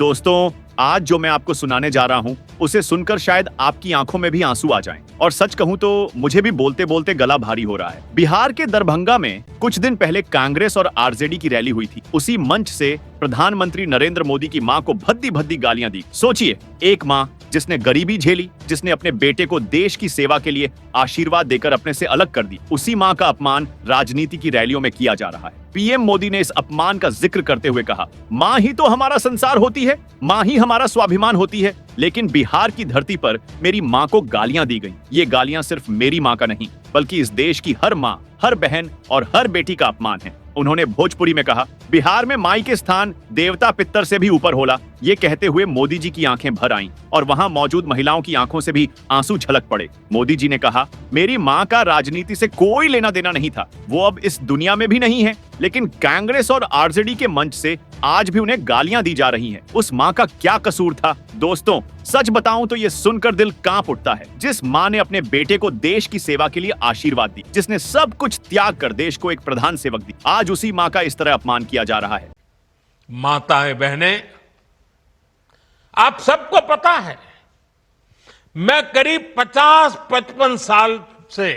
दोस्तों, आज जो मैं आपको सुनाने जा रहा हूँ, उसे सुनकर शायद आपकी आंखों में भी आंसू आ जाएं। और सच कहूँ तो मुझे भी बोलते बोलते गला भारी हो रहा है। बिहार के दरभंगा में कुछ दिन पहले कांग्रेस और आरजेडी की रैली हुई थी। उसी मंच से प्रधानमंत्री नरेंद्र मोदी की मां को भद्दी भद्दी गालियां दी। सोचिए, एक मां जिसने गरीबी झेली, जिसने अपने बेटे को देश की सेवा के लिए आशीर्वाद देकर अपने से अलग कर दी, उसी मां का अपमान राजनीति की रैलियों में किया जा रहा है। पीएम मोदी ने इस अपमान का जिक्र करते हुए कहा, मां ही तो हमारा संसार होती है, मां ही हमारा स्वाभिमान होती है। लेकिन बिहार की धरती पर मेरी मां को गालियां दी गई। ये गालियां सिर्फ मेरी मां का नहीं, बल्कि इस देश की हर मां, हर बहन और हर बेटी का अपमान है। उन्होंने भोजपुरी में कहा, बिहार में माई के स्थान देवता पितर से भी ऊपर होला। ये कहते हुए मोदी जी की आंखें भर आईं और वहां मौजूद महिलाओं की आंखों से भी आंसू झलक पड़े। मोदी जी ने कहा, मेरी मां का राजनीति से कोई लेना देना नहीं था, वो अब इस दुनिया में भी नहीं है, लेकिन कांग्रेस और आरजेडी के मंच से आज भी उन्हें गालियां दी जा रही हैं। उस मां का क्या कसूर था? दोस्तों, सच बताऊं तो ये सुनकर दिल कांप उठता है। जिस मां ने अपने बेटे को देश की सेवा के लिए आशीर्वाद दी, जिसने सब कुछ त्याग कर देश को एक प्रधान सेवक दी, आज उसी मां का इस तरह अपमान किया जा रहा है। माताएं, बहनें, आप सबको पता है, मैं करीब 50-55 साल से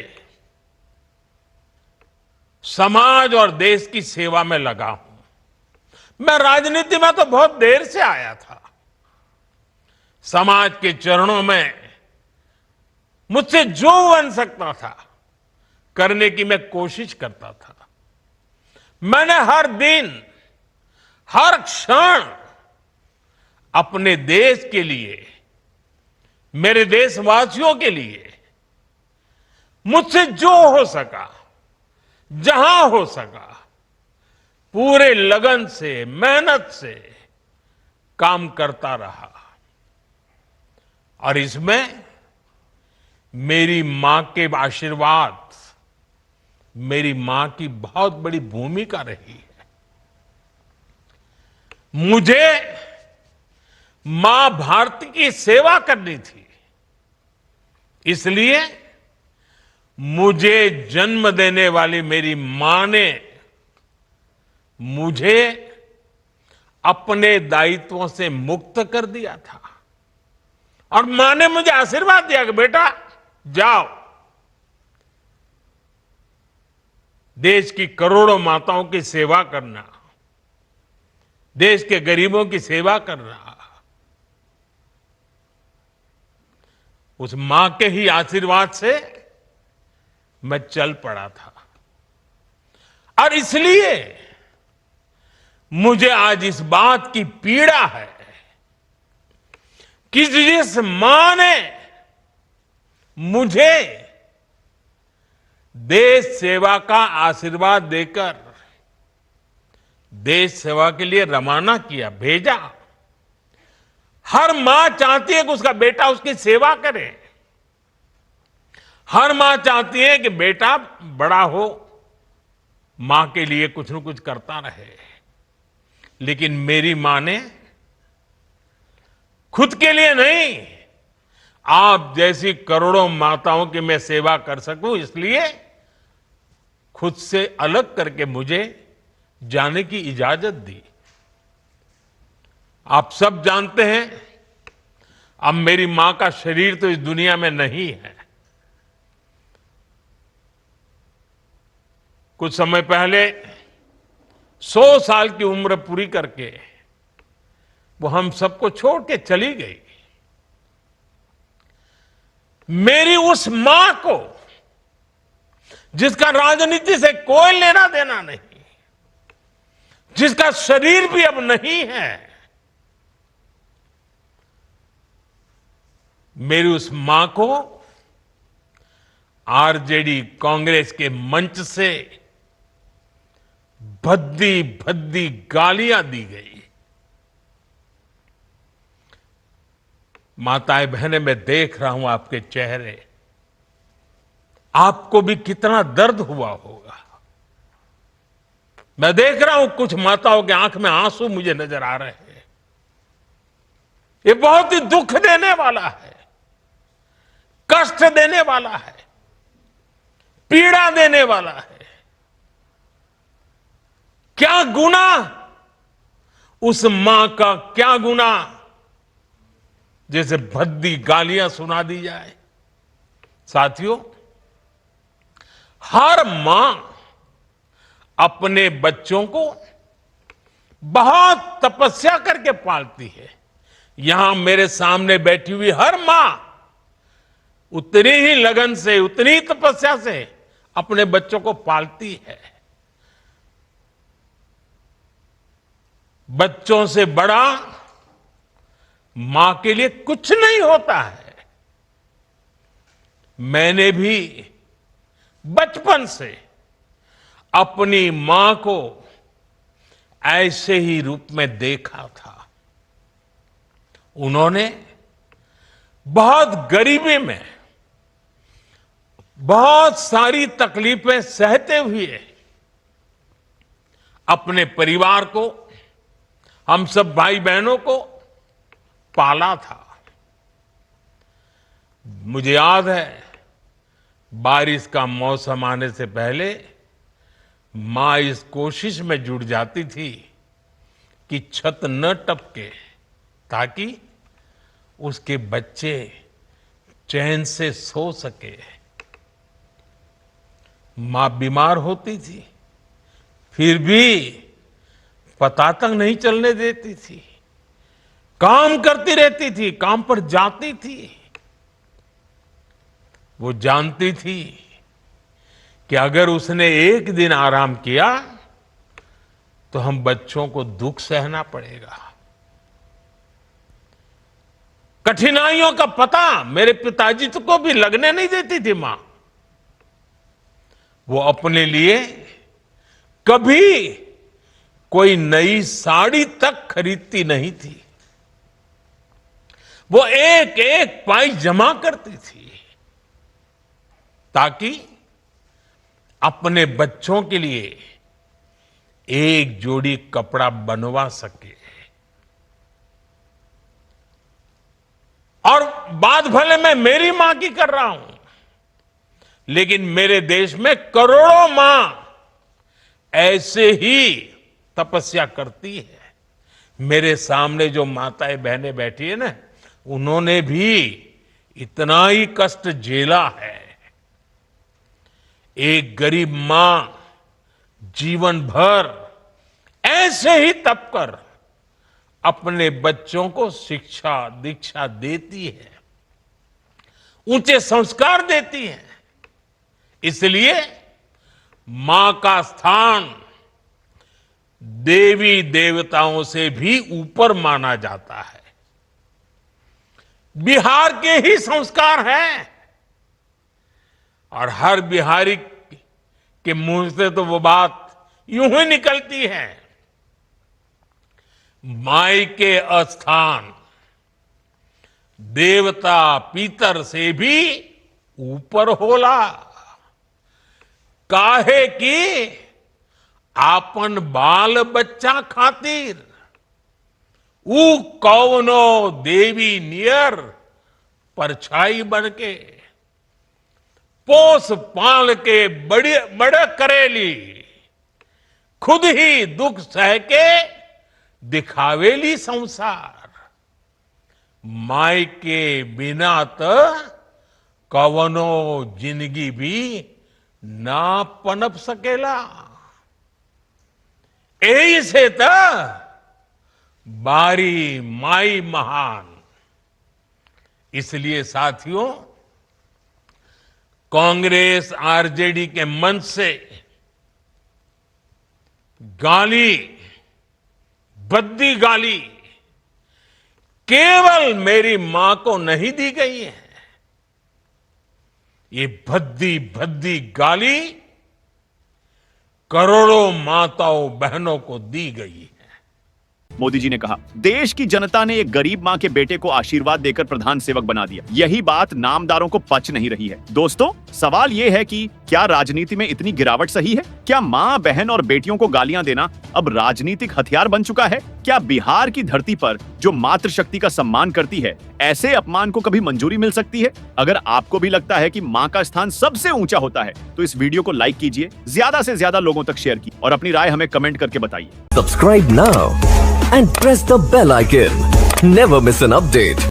समाज और देश की सेवा में लगा हूं। मैं राजनीति में तो बहुत देर से आया था। समाज के चरणों में मुझसे जो बन सकता था करने की मैं कोशिश करता था। मैंने हर दिन, हर क्षण अपने देश के लिए, मेरे देशवासियों के लिए मुझसे जो हो सका, जहां हो सका, पूरे लगन से, मेहनत से काम करता रहा। और इसमें मेरी मां के आशीर्वाद, मेरी मां की बहुत बड़ी भूमिका रही है। मुझे मां भारती की सेवा करनी थी, इसलिए मुझे जन्म देने वाली मेरी मां ने मुझे अपने दायित्वों से मुक्त कर दिया था। और मां ने मुझे आशीर्वाद दिया कि बेटा जाओ, देश की करोड़ों माताओं की सेवा करना, देश के गरीबों की सेवा करना। उस मां के ही आशीर्वाद से मैं चल पड़ा था। और इसलिए मुझे आज इस बात की पीड़ा है कि जिस मां ने मुझे देश सेवा का आशीर्वाद देकर देश सेवा के लिए रवाना किया, भेजा। हर मां चाहती है कि उसका बेटा उसकी सेवा करे। हर मां चाहती है कि बेटा बड़ा हो, मां के लिए कुछ न कुछ करता रहे। लेकिन मेरी मां ने खुद के लिए नहीं, आप जैसी करोड़ों माताओं की मैं सेवा कर सकूं, इसलिए खुद से अलग करके मुझे जाने की इजाजत दी। आप सब जानते हैं, अब मेरी मां का शरीर तो इस दुनिया में नहीं है। कुछ समय पहले 100 साल की उम्र पूरी करके वो हम सबको छोड़ के चली गई। मेरी उस मां को, जिसका राजनीति से कोई लेना देना नहीं, जिसका शरीर भी अब नहीं है, मेरी उस मां को आरजेडी कांग्रेस के मंच से भद्दी भद्दी गालियां दी गई। माताएं, बहनें, मैं देख रहा हूं आपके चेहरे, आपको भी कितना दर्द हुआ होगा। मैं देख रहा हूं कुछ माताओं के आंख में आंसू मुझे नजर आ रहे हैं। ये बहुत ही दुख देने वाला है, कष्ट देने वाला है, पीड़ा देने वाला है। क्या गुनाह उस मां का क्या गुनाह जैसे भद्दी गालियां सुना दी जाए। साथियों, हर मां अपने बच्चों को बहुत तपस्या करके पालती है। यहां मेरे सामने बैठी हुई हर मां उतनी ही लगन से, उतनी ही तपस्या से अपने बच्चों को पालती है। बच्चों से बड़ा मां के लिए कुछ नहीं होता है। मैंने भी बचपन से अपनी मां को ऐसे ही रूप में देखा था। उन्होंने बहुत गरीबी में बहुत सारी तकलीफें सहते हुए अपने परिवार को, हम सब भाई बहनों को पाला था। मुझे याद है, बारिश का मौसम आने से पहले मां इस कोशिश में जुट जाती थी कि छत न टपके, ताकि उसके बच्चे चैन से सो सके। मां बीमार होती थी, फिर भी पता तक नहीं चलने देती थी। काम करती रहती थी, काम पर जाती थी। वो जानती थी कि अगर उसने एक दिन आराम किया तो हम बच्चों को दुख सहना पड़ेगा। कठिनाइयों का पता मेरे पिताजी को भी लगने नहीं देती थी मां। वो अपने लिए कभी कोई नई साड़ी तक खरीदती नहीं थी। वो एक एक पाई जमा करती थी ताकि अपने बच्चों के लिए एक जोड़ी कपड़ा बनवा सके। और बात भले मैं मेरी मां की कर रहा हूं, लेकिन मेरे देश में करोड़ों मां ऐसे ही तपस्या करती है। मेरे सामने जो माताएं बहनें बैठी है ना, उन्होंने भी इतना ही कष्ट झेला है। एक गरीब मां जीवन भर ऐसे ही तप कर अपने बच्चों को शिक्षा दीक्षा देती है, ऊंचे संस्कार देती है। इसलिए मां का स्थान देवी देवताओं से भी ऊपर माना जाता है। बिहार के ही संस्कार हैं और हर बिहारी के मुंह से तो वो बात यूं ही निकलती है, माई के स्थान देवता पितर से भी ऊपर होला। काहे कि आपन बाल बच्चा खातिर ऊ कौनो देवी नियर परछाई बन के पोस पाल के बड़े करेली, खुद ही दुख सह के दिखावेली संसार। माई के बिना तो कवनो जिंदगी भी ना पनप सकेला। यही से तो बारी माई महान। इसलिए साथियों, कांग्रेस आरजेडी के मंच से गाली, भद्दी गाली केवल मेरी मां को नहीं दी गई है। ये भद्दी भद्दी गाली करोड़ों माताओं बहनों को दी गई है। मोदी जी ने कहा, देश की जनता ने एक गरीब मां के बेटे को आशीर्वाद देकर प्रधान सेवक बना दिया। यही बात नामदारों को पच नहीं रही है। दोस्तों, सवाल यह है कि क्या राजनीति में इतनी गिरावट सही है? क्या माँ, बहन और बेटियों को गालियां देना अब राजनीतिक हथियार बन चुका है? क्या बिहार की धरती पर जो मातृशक्ति का सम्मान करती है, ऐसे अपमान को कभी मंजूरी मिल सकती है? अगर आपको भी लगता है कि माँ का स्थान सबसे ऊंचा होता है, तो इस वीडियो को लाइक कीजिए, ज्यादा से ज्यादा लोगों तक शेयर कीजिए और अपनी राय हमें कमेंट करके बताइए। Subscribe now and press the bell icon. Never miss an update.